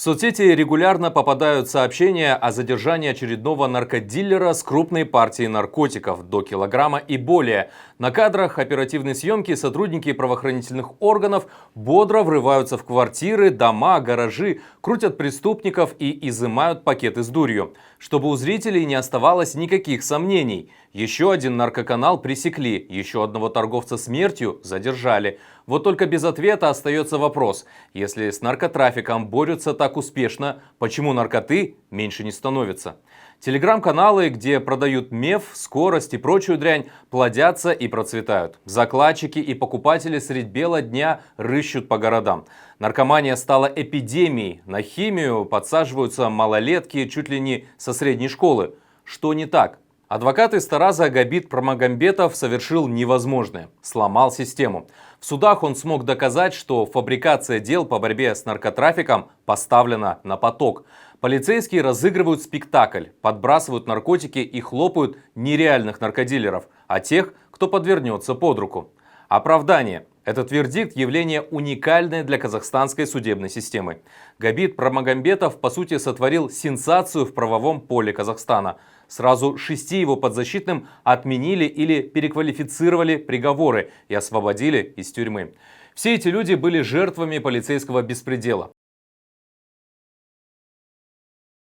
соцсети регулярно попадают сообщения о задержании очередного наркодилера с крупной партией наркотиков до килограмма и более. На кадрах оперативной съемки сотрудники правоохранительных органов бодро врываются в квартиры, дома, гаражи, крутят преступников и изымают пакеты с дурью. Чтобы у зрителей не оставалось никаких сомнений. Еще один наркоканал пресекли, еще одного торговца смертью задержали. Вот только без ответа остается вопрос: если с наркотрафиком борются так успешно, почему наркоты меньше не становится? Телеграм-каналы, где продают меф, скорость и прочую дрянь, плодятся и процветают. Закладчики и покупатели средь бела дня рыщут по городам. Наркомания стала эпидемией. На химию подсаживаются малолетки чуть ли не со средней школы. Что не так? Адвокат из Тараза Габит Промагамбетов совершил невозможное – сломал систему. В судах он смог доказать, что фабрикация дел по борьбе с наркотрафиком поставлена на поток. Полицейские разыгрывают спектакль, подбрасывают наркотики и хлопают нереальных наркодилеров, а тех, кто подвернется под руку. Оправдание. Этот вердикт – явление уникальное для казахстанской судебной системы. Габит Промагамбетов, по сути, сотворил сенсацию в правовом поле Казахстана. Сразу 6 его подзащитным отменили или переквалифицировали приговоры и освободили из тюрьмы. Все эти люди были жертвами полицейского беспредела.